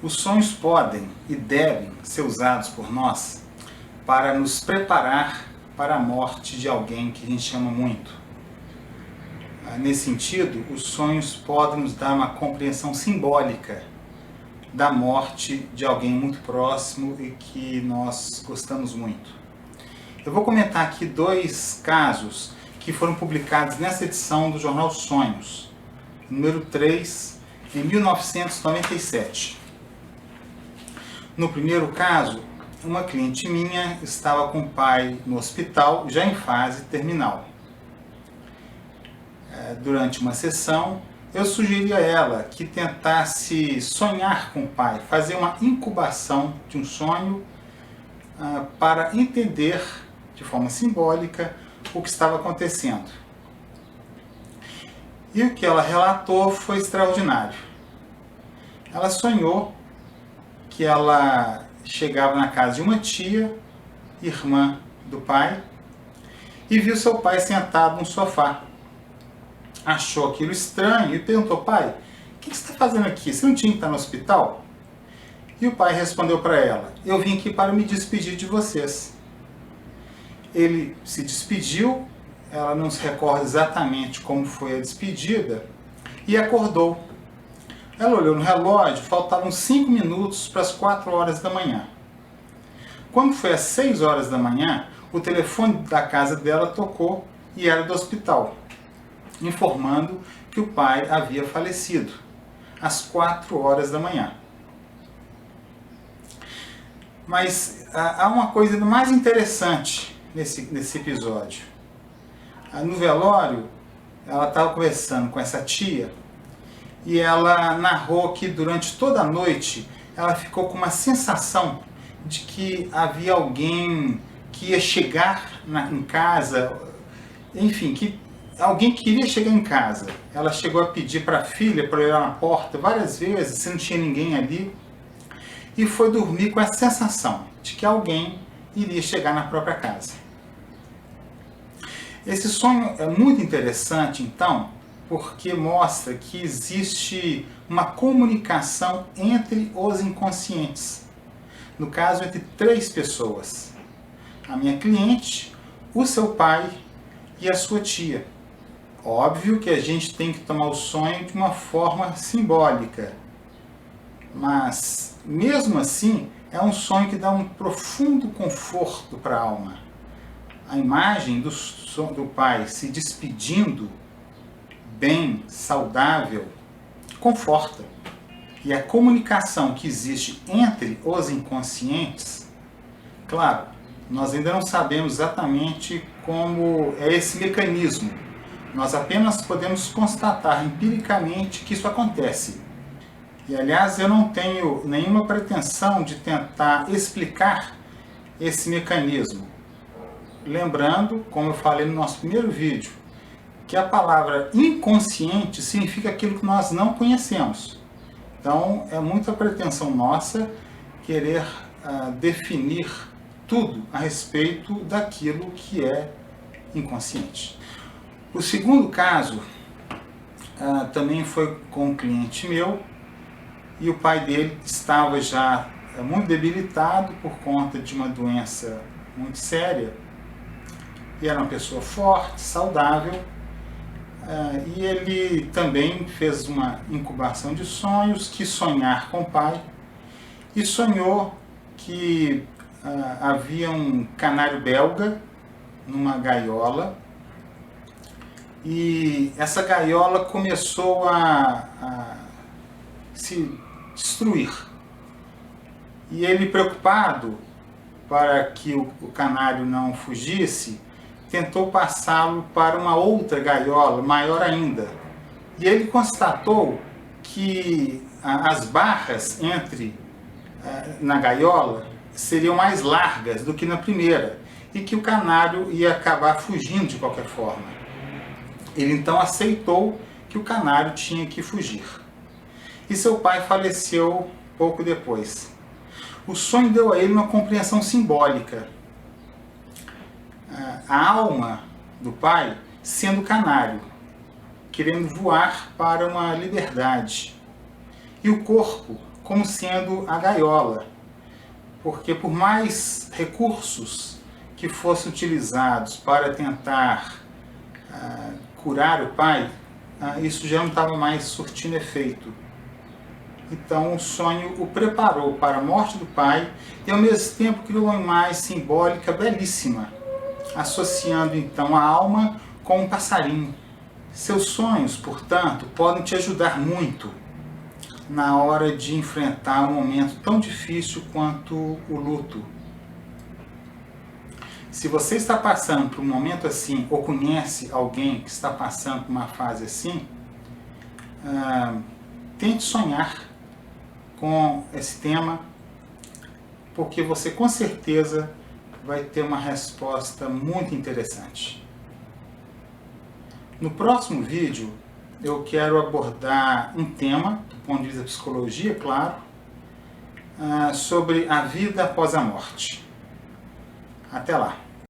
Os sonhos podem e devem ser usados por nós para nos preparar para a morte de alguém que a gente ama muito. Nesse sentido, os sonhos podem nos dar uma compreensão simbólica da morte de alguém muito próximo e que nós gostamos muito. Eu vou comentar aqui 2 casos que foram publicados nessa edição do Jornal Sonhos, número 3, em 1997. No primeiro caso, uma cliente minha estava com o pai no hospital, já em fase terminal. Durante uma sessão, eu sugeri a ela que tentasse sonhar com o pai, fazer uma incubação de um sonho para entender, de forma simbólica, o que estava acontecendo. E o que ela relatou foi extraordinário. Ela sonhou que ela chegava na casa de uma tia, irmã do pai, e viu seu pai sentado no sofá. Achou aquilo estranho e perguntou: pai, o que você está fazendo aqui? Você não tinha que estar no hospital? E o pai respondeu para ela: eu vim aqui para me despedir de vocês. Ele se despediu, ela não se recorda exatamente como foi a despedida, e acordou. Ela olhou no relógio, faltavam 5 minutos para as 4 horas da manhã. Quando foi às 6 horas da manhã, o telefone da casa dela tocou e era do hospital, informando que o pai havia falecido, às 4 horas da manhã. Mas há uma coisa mais interessante nesse episódio. No velório, ela estava conversando com essa tia e ela narrou que durante toda a noite ela ficou com uma sensação de que havia alguém que ia chegar em casa, enfim, que alguém queria chegar em casa. Ela chegou a pedir para a filha para olhar na porta várias vezes, se não tinha ninguém ali, e foi dormir com a sensação de que alguém iria chegar na própria casa. Esse sonho é muito interessante, então, porque mostra que existe uma comunicação entre os inconscientes. No caso, entre 3 pessoas. A minha cliente, o seu pai e a sua tia. Óbvio que a gente tem que tomar o sonho de uma forma simbólica. Mas, mesmo assim, é um sonho que dá um profundo conforto para a alma. A imagem do pai se despedindo bem, saudável, conforta. E a comunicação que existe entre os inconscientes, claro, nós ainda não sabemos exatamente como é esse mecanismo. Nós apenas podemos constatar empiricamente que isso acontece. E, aliás, eu não tenho nenhuma pretensão de tentar explicar esse mecanismo. Lembrando, como eu falei no nosso primeiro vídeo, que a palavra inconsciente significa aquilo que nós não conhecemos. Então, é muita pretensão nossa querer definir tudo a respeito daquilo que é inconsciente. O segundo caso também foi com um cliente meu, e o pai dele estava já muito debilitado por conta de uma doença muito séria, e era uma pessoa forte, saudável, e ele também fez uma incubação de sonhos, quis sonhar com o pai, e sonhou que havia um canário belga numa gaiola, e essa gaiola começou a se destruir. E ele, preocupado para que o canário não fugisse, tentou passá-lo para uma outra gaiola, maior ainda. E ele constatou que as barras na gaiola seriam mais largas do que na primeira, e que o canário ia acabar fugindo de qualquer forma. Ele então aceitou que o canário tinha que fugir. E seu pai faleceu pouco depois. O sonho deu a ele uma compreensão simbólica. A alma do pai sendo canário, querendo voar para uma liberdade. E o corpo como sendo a gaiola, porque por mais recursos que fossem utilizados para tentar curar o pai, isso já não estava mais surtindo efeito. Então o sonho o preparou para a morte do pai e ao mesmo tempo criou uma imagem simbólica belíssima, associando então a alma com um passarinho. Seus sonhos, portanto, podem te ajudar muito na hora de enfrentar um momento tão difícil quanto o luto. Se você está passando por um momento assim, ou conhece alguém que está passando por uma fase assim, tente sonhar com esse tema, porque você com certeza vai ter uma resposta muito interessante. No próximo vídeo, eu quero abordar um tema, do ponto de vista da psicologia, claro, sobre a vida após a morte. Até lá!